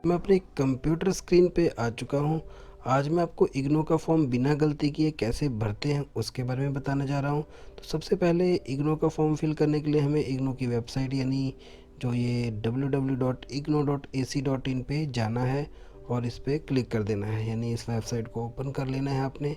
मैं अपने computer screen पे आ चुका हूँ। आज मैं आपको इग्नू का फॉर्म बिना गलती किए कैसे भरते हैं उसके बारे में बताने जा रहा हूँ। तो सबसे पहले इग्नू का फॉर्म फिल करने के लिए हमें इग्नू की वेबसाइट यानी जो ये www.ignou.ac.in पे जाना है और इस पर क्लिक कर देना है, यानी इस वेबसाइट को ओपन कर लेना है आपने।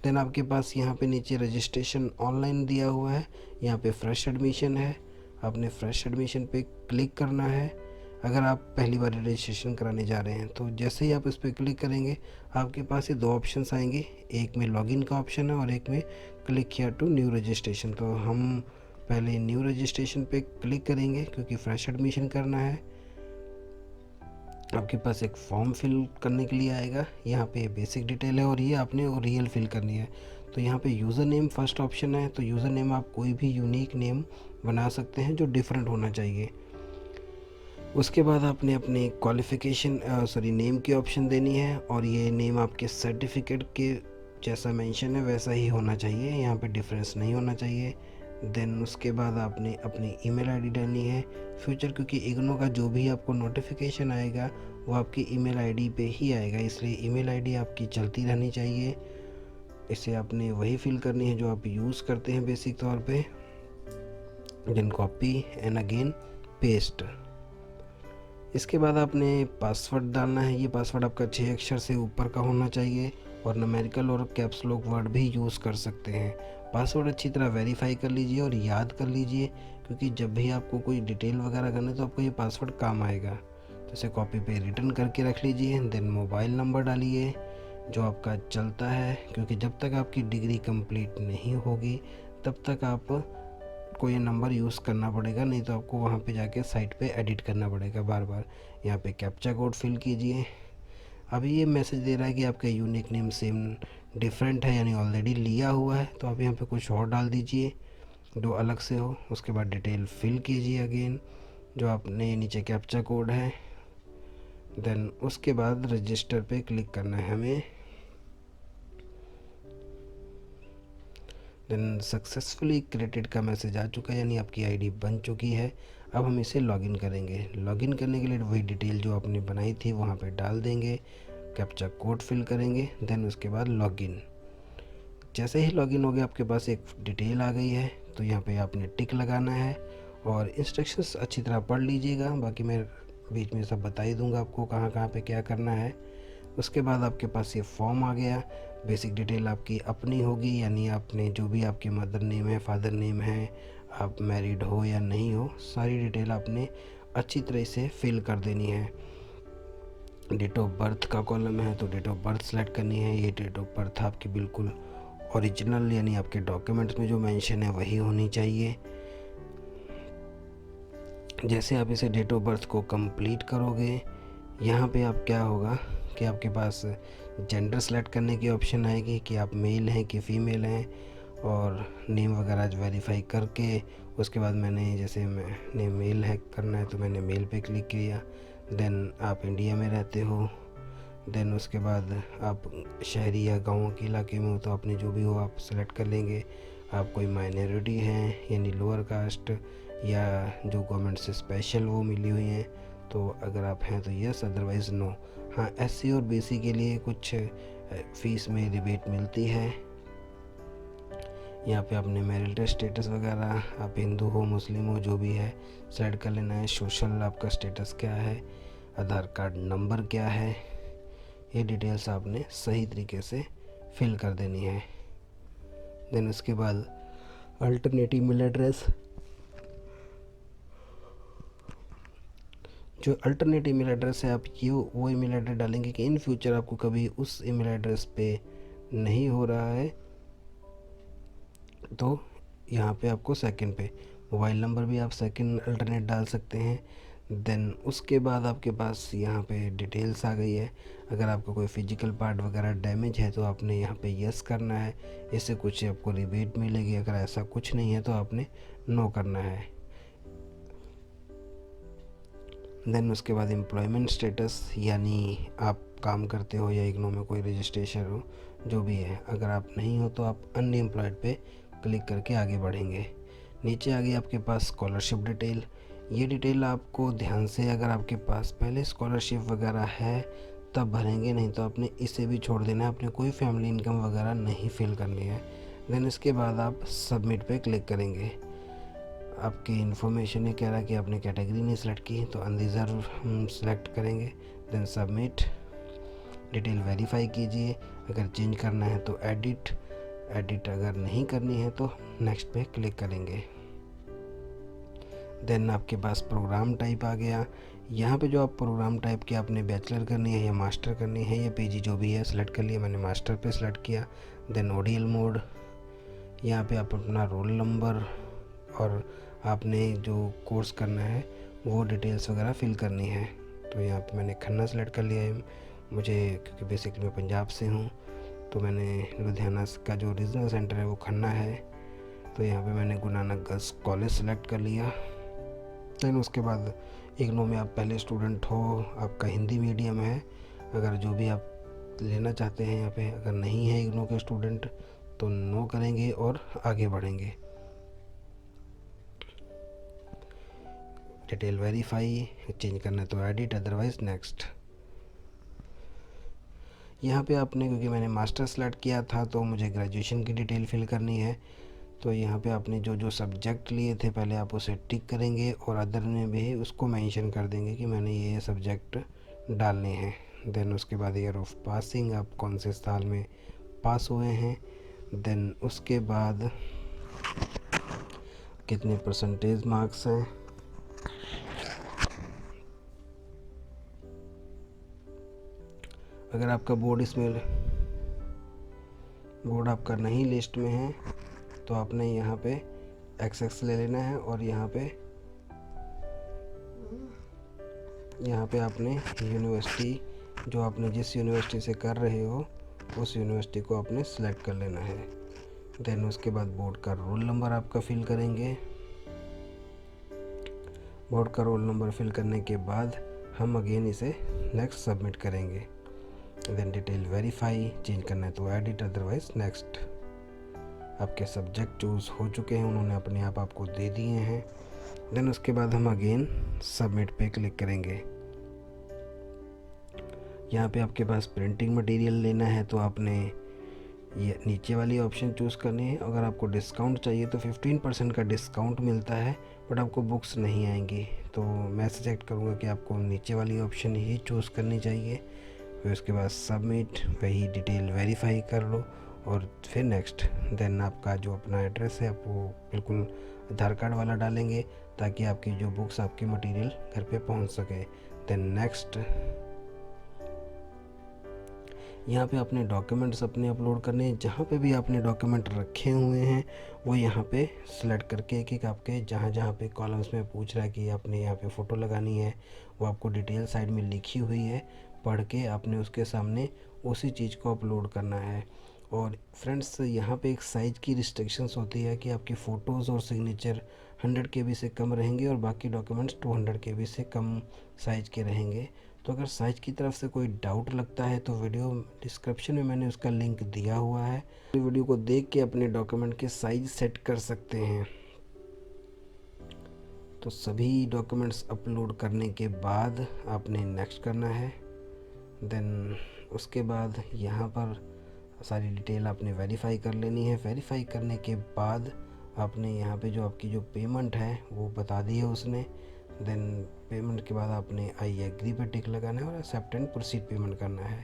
देन आपके पास यहाँ पे नीचे रजिस्ट्रेशन ऑनलाइन दिया हुआ है, यहाँ पे फ्रेश एडमिशन है, आपने फ्रेश एडमिशन पे क्लिक करना है अगर आप पहली बार रजिस्ट्रेशन कराने जा रहे हैं। तो जैसे ही आप इस पर क्लिक करेंगे आपके पास ये दो ऑप्शंस आएंगे, एक में लॉगिन का ऑप्शन है और एक में click here to new registration. तो हम पहले न्यू रजिस्ट्रेशन पे क्लिक करेंगे क्योंकि फ्रेश एडमिशन करना है। आपके पास एक फॉर्म फिल करने के लिए आएगा, यहाँ पे बेसिक डिटेल है और ये आपने रियल फिल करनी है। तो यहाँ पे यूज़र नेम फर्स्ट ऑप्शन है, तो यूज़र नेम आप कोई भी यूनिक नेम बना सकते हैं जो डिफरेंट होना चाहिए। उसके बाद आपने अपने क्वालिफ़िकेशन नेम की ऑप्शन देनी है और ये नेम आपके सर्टिफिकेट के जैसा मेंशन है वैसा ही होना चाहिए, यहाँ पे डिफरेंस नहीं होना चाहिए। देन उसके बाद आपने अपनी ईमेल आईडी डालनी है फ्यूचर, क्योंकि इग्नू का जो भी आपको नोटिफिकेशन आएगा वो आपकी ईमेल आईडी पे ही आएगा, इसलिए ईमेल आईडी आपकी चलती रहनी चाहिए। इसे आपने वही फिल करनी है जो आप यूज़ करते हैं बेसिक तौर पे। Then copy and again paste. इसके बाद आपने पासवर्ड डालना है, ये पासवर्ड आपका 6 अक्षर से ऊपर का होना चाहिए और न्यूमेरिकल और कैप्स लॉक वर्ड भी यूज़ कर सकते हैं। पासवर्ड अच्छी तरह वेरीफाई कर लीजिए और याद कर लीजिए, क्योंकि जब भी आपको कोई डिटेल वगैरह करना तो आपको ये पासवर्ड काम आएगा। तो इसे कॉपी पे रिटर्न करके रख लीजिए। देन मोबाइल नंबर डालिए जो आपका चलता है, क्योंकि जब तक आपकी डिग्री कंप्लीट नहीं होगी तब तक आप को ये नंबर यूज़ करना पड़ेगा, नहीं तो आपको वहाँ पे जाके साइट पे एडिट करना पड़ेगा बार बार। यहाँ पे कैप्चा कोड फिल कीजिए। अभी ये मैसेज दे रहा है कि आपका यूनिक नेम सेम डिफरेंट है, यानी ऑलरेडी लिया हुआ है, तो आप यहाँ पे कुछ और डाल दीजिए जो अलग से हो। उसके बाद डिटेल फिल कीजिए अगेन जो आपने नीचे कैप्चा कोड है। देन उसके बाद रजिस्टर पे क्लिक करना है हमें। देन सक्सेसफुली क्रिएटेड का मैसेज आ चुका है, यानी आपकी आईडी बन चुकी है। अब हम इसे लॉगिन करेंगे। लॉगिन करने के लिए वही डिटेल जो आपने बनाई थी वहाँ पे डाल देंगे, कैप्चा कोड फिल करेंगे। देन उसके बाद लॉगिन। जैसे ही लॉगिन हो गया आपके पास एक डिटेल आ गई है, तो यहाँ पे आपने टिक लगाना है और इंस्ट्रक्शंस अच्छी तरह पढ़ लीजिएगा, बाकी मैं बीच में सब बता ही दूँगा आपको कहाँ कहाँ पे क्या करना है। उसके बाद आपके पास ये फॉर्म आ गया। बेसिक डिटेल आपकी अपनी होगी, यानी आपने जो भी आपके मदर नेम है, फादर नेम है, आप मैरिड हो या नहीं हो, सारी डिटेल आपने अच्छी तरह से फिल कर देनी है। डेट ऑफ बर्थ का कॉलम है तो डेट ऑफ बर्थ सेलेक्ट करनी है। ये डेट ऑफ बर्थ आपकी बिल्कुल ओरिजिनल, यानी आपके डॉक्यूमेंट्स में जो मेंशन है वही होनी चाहिए। जैसे आप इसे डेट ऑफ बर्थ को कंप्लीट करोगे, यहाँ पे आप क्या होगा कि आपके पास जेंडर सेलेक्ट करने की ऑप्शन आएगी कि आप मेल हैं कि फ़ीमेल हैं, और नेम वगैरह वेरीफाई करके उसके बाद मैंने जैसे मैंने मेल है करना है तो मैंने मेल पे क्लिक किया। देन आप इंडिया में रहते हो। देन उसके बाद आप शहरी या गाँव के इलाके में हो तो आपने जो भी हो आप सेलेक्ट कर लेंगे। आप कोई माइनॉरिटी हैं यानी लोअर कास्ट या जो गवर्नमेंट से स्पेशल वो मिली हुई हैं, तो अगर आप हैं तो यस, अदरवाइज़ नो। हाँ, एससी और बीसी के लिए कुछ फ़ीस में रिबेट मिलती है। यहाँ पे आपने मैरिटल स्टेटस वगैरह, आप हिंदू हो मुस्लिम हो जो भी है सेलेक्ट कर लेना है। सोशल आपका स्टेटस क्या है, आधार कार्ड नंबर क्या है, ये डिटेल्स आपने सही तरीके से फिल कर देनी है। देन उसके बाद अल्टरनेटिव ईमेल एड्रेस, जो अल्टरनेट ईमेल एड्रेस है आप ये वो ईमेल एड्रेस डालेंगे कि इन फ्यूचर आपको कभी उस ईमेल एड्रेस पे नहीं हो रहा है, तो यहाँ पे आपको सेकंड पे मोबाइल नंबर भी आप सेकंड अल्टरनेट डाल सकते हैं। देन उसके बाद आपके पास यहाँ पे डिटेल्स आ गई है। अगर आपका कोई फिजिकल पार्ट वगैरह डैमेज है तो आपने यहाँ पे यस करना है, इससे कुछ आपको रिबेट मिलेगी। अगर ऐसा कुछ नहीं है तो आपने नो करना है। देन उसके बाद एम्प्लॉयमेंट स्टेटस, यानी आप काम करते हो या इग्नू में कोई रजिस्ट्रेशन हो जो भी है। अगर आप नहीं हो तो आप अनएम्प्लॉयड पे क्लिक करके आगे बढ़ेंगे। नीचे आ गई आपके पास स्कॉलरशिप डिटेल, ये डिटेल आपको ध्यान से, अगर आपके पास पहले स्कॉलरशिप वगैरह है तब भरेंगे, नहीं तो आपने इसे भी छोड़ देना है, आपने कोई फैमिली इनकम वगैरह नहीं फिल करनी है। देन इसके बाद आप सबमिट पे क्लिक करेंगे। आपकी इन्फॉर्मेशन ये कह रहा है कि आपने कैटेगरी नहीं सेलेक्ट की, तो अनरिजर्व हम सेलेक्ट करेंगे। देन सबमिट, डिटेल वेरीफाई कीजिए, अगर चेंज करना है तो एडिट, अगर नहीं करनी है तो नेक्स्ट पे क्लिक करेंगे। देन आपके पास प्रोग्राम टाइप आ गया। यहाँ पे जो आप प्रोग्राम टाइप की आपने बैचलर करनी है या मास्टर करनी है या पीजी जो भी है सेलेक्ट कर लिया, मैंने मास्टर पे सेलेक्ट किया। देन ओडीएल मोड, यहाँ पे आप अपना रोल नंबर और आपने जो कोर्स करना है वो डिटेल्स वगैरह फिल करनी है। तो यहाँ पे मैंने खन्ना सेलेक्ट कर लिया है, मुझे क्योंकि बेसिकली मैं पंजाब से हूँ तो मैंने लुधियाना का जो रीजनल सेंटर है वो खन्ना है, तो यहाँ पे मैंने Guru Nanak girls college select कर लिया। देन उसके बाद इग्नू में आप पहले स्टूडेंट हो, आपका हिंदी मीडियम है, अगर जो भी आप लेना चाहते हैं यहाँ पे, अगर नहीं है इग्नू के स्टूडेंट तो नो करेंगे और आगे बढ़ेंगे। डिटेल वेरीफाई, चेंज करना है तो एडिट, अदरवाइज नेक्स्ट। यहाँ पे आपने, क्योंकि मैंने मास्टर सेलेक्ट किया था तो मुझे ग्रेजुएशन की डिटेल फिल करनी है, तो यहाँ पे आपने जो जो सब्जेक्ट लिए थे पहले आप उसे टिक करेंगे और अदर में भी उसको मेंशन कर देंगे कि मैंने ये सब्जेक्ट डालने हैं। देन उसके बाद ईयर ऑफ पासिंग, आप कौन से साल में पास हुए हैं। देन उसके बाद कितने परसेंटेज मार्क्स हैं। अगर आपका बोर्ड आपका नहीं लिस्ट में है तो आपने यहाँ पे XX ले लेना है और यहाँ पे आपने यूनिवर्सिटी, जो आपने जिस यूनिवर्सिटी से कर रहे हो उस यूनिवर्सिटी को आपने सेलेक्ट कर लेना है। देन उसके बाद बोर्ड का रोल नंबर आपका फिल करेंगे। बोर्ड का रोल नंबर फिल करने के बाद हम अगेन इसे नेक्स्ट सबमिट करेंगे। देन डिटेल वेरीफाई, चेंज करना है तो एडिट, अदरवाइज नेक्स्ट। आपके सब्जेक्ट चूज़ हो चुके हैं, उन्होंने अपने आप आपको दे दिए हैं। देन उसके बाद हम अगेन सबमिट पे क्लिक करेंगे। यहाँ पे आपके पास प्रिंटिंग मटेरियल लेना है तो आपने ये नीचे वाली ऑप्शन चूज़ करनी है। अगर आपको डिस्काउंट चाहिए तो 15% का डिस्काउंट मिलता है, बट आपको बुक्स नहीं आएंगी, तो मैं सजेक्ट करूँगा कि आपको नीचे वाली ऑप्शन ही चूज़ करनी चाहिए। फिर उसके बाद सबमिट, वही डिटेल वेरीफाई कर लो और फिर नेक्स्ट। देन आपका जो अपना एड्रेस है आप वो बिल्कुल आधार कार्ड वाला डालेंगे ताकि आपकी जो बुक्स, आपकी मटेरियल घर पे पहुंच सके। Then next. यहाँ पे अपने डॉक्यूमेंट्स अपने अपलोड करने हैं, जहाँ पे भी आपने डॉक्यूमेंट रखे हुए हैं वो यहाँ पे सेलेक्ट करके एक एक आपके जहाँ जहाँ पे कॉलम्स में पूछ रहा है कि आपने यहाँ पे फ़ोटो लगानी है, वो आपको डिटेल साइड में लिखी हुई है, पढ़ के आपने उसके सामने उसी चीज़ को अपलोड करना है। और फ्रेंड्स यहाँ पे एक साइज़ की रिस्ट्रिक्शंस होती है कि आपकी फ़ोटोज़ और सिग्नेचर 100 KB से कम रहेंगे और बाकी डॉक्यूमेंट्स 200 KB से कम साइज़ के रहेंगे। तो अगर साइज़ की तरफ से कोई डाउट लगता है तो वीडियो डिस्क्रिप्शन में मैंने उसका लिंक दिया हुआ है, वीडियो को देख के अपने डॉक्यूमेंट के साइज़ सेट कर सकते हैं। तो सभी डॉक्यूमेंट्स अपलोड करने के बाद आपने नेक्स्ट करना है। देन उसके बाद यहाँ पर सारी डिटेल आपने वेरीफाई कर लेनी है। वेरीफाई करने के बाद आपने यहाँ पे जो आपकी जो पेमेंट है वो बता दी है उसने। देन पेमेंट के बाद आपने आई एग्री पे टिक लगाना है और एक्सेप्ट एंड प्रोसीड पेमेंट करना है।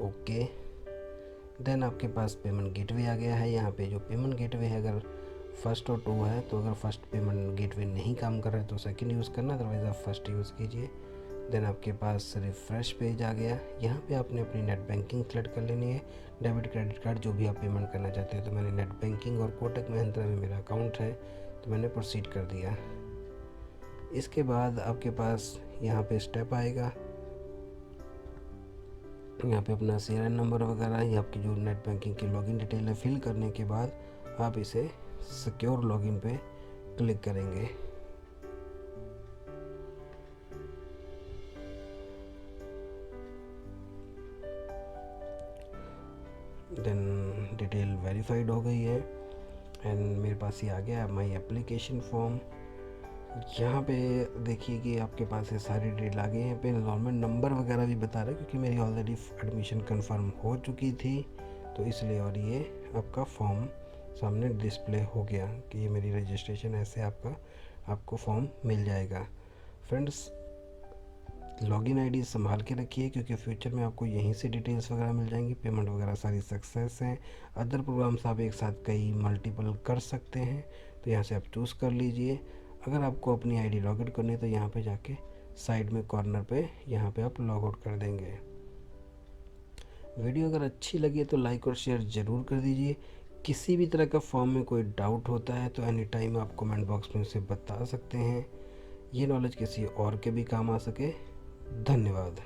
ओके, देन आपके पास पेमेंट गेटवे आ गया है। यहाँ पे जो पेमेंट गेटवे है, अगर फर्स्ट और 2 है तो अगर फर्स्ट पेमेंट गेटवे नहीं काम कर रहा है तो सेकंड यूज़ करना, अदरवाइज़ आप फर्स्ट यूज़ कीजिए। देन आपके पास रिफ़्रेश पेज आ गया। यहाँ पे आपने अपनी नेट बैंकिंग सेलेक्ट कर लेनी है, डेबिट क्रेडिट कार्ड जो भी आप पेमेंट करना चाहते हैं। तो मैंने नेट बैंकिंग और कोटक महिंद्रा में मेरा अकाउंट है तो मैंने प्रोसीड कर दिया। इसके बाद आपके पास यहाँ पे स्टेप आएगा, यहाँ पे अपना CRN नंबर वगैरह या आपकी जो नेट बैंकिंग की लॉगिन डिटेल है फिल करने के बाद आप इसे सिक्योर लॉगिन पे क्लिक करेंगे। देन डिटेल वेरीफाइड हो गई है। एंड मेरे पास ये आ गया माई एप्लीकेशन फॉर्म। यहाँ पे देखिए कि आपके पास ये सारी डिटेल आ गई। यहाँ पे एनरोलमेंट नंबर वगैरह भी बता रहा है क्योंकि मेरी ऑलरेडी एडमिशन कंफर्म हो चुकी थी तो इसलिए, और ये आपका फॉर्म सामने डिस्प्ले हो गया कि ये मेरी रजिस्ट्रेशन, ऐसे आपको फॉर्म मिल जाएगा। फ्रेंड्स, लॉगिन आईडी संभाल के रखिए क्योंकि फ्यूचर में आपको यहीं से डिटेल्स वगैरह मिल जाएंगी। पेमेंट वगैरह सारी सक्सेस हैं। अदर प्रोग्राम्स आप एक साथ कई मल्टीपल कर सकते हैं तो यहाँ से आप चूज़ कर लीजिए। अगर आपको अपनी आईडी लॉग आउट करनी है तो यहाँ पे जाके साइड में कॉर्नर पे यहाँ पे आप लॉग आउट कर देंगे। वीडियो अगर अच्छी लगी तो लाइक और शेयर ज़रूर कर दीजिए। किसी भी तरह का फॉर्म में कोई डाउट होता है तो एनी टाइम आप कमेंट बॉक्स में उसे बता सकते हैं। ये नॉलेज किसी और के भी काम आ सके। धन्यवाद।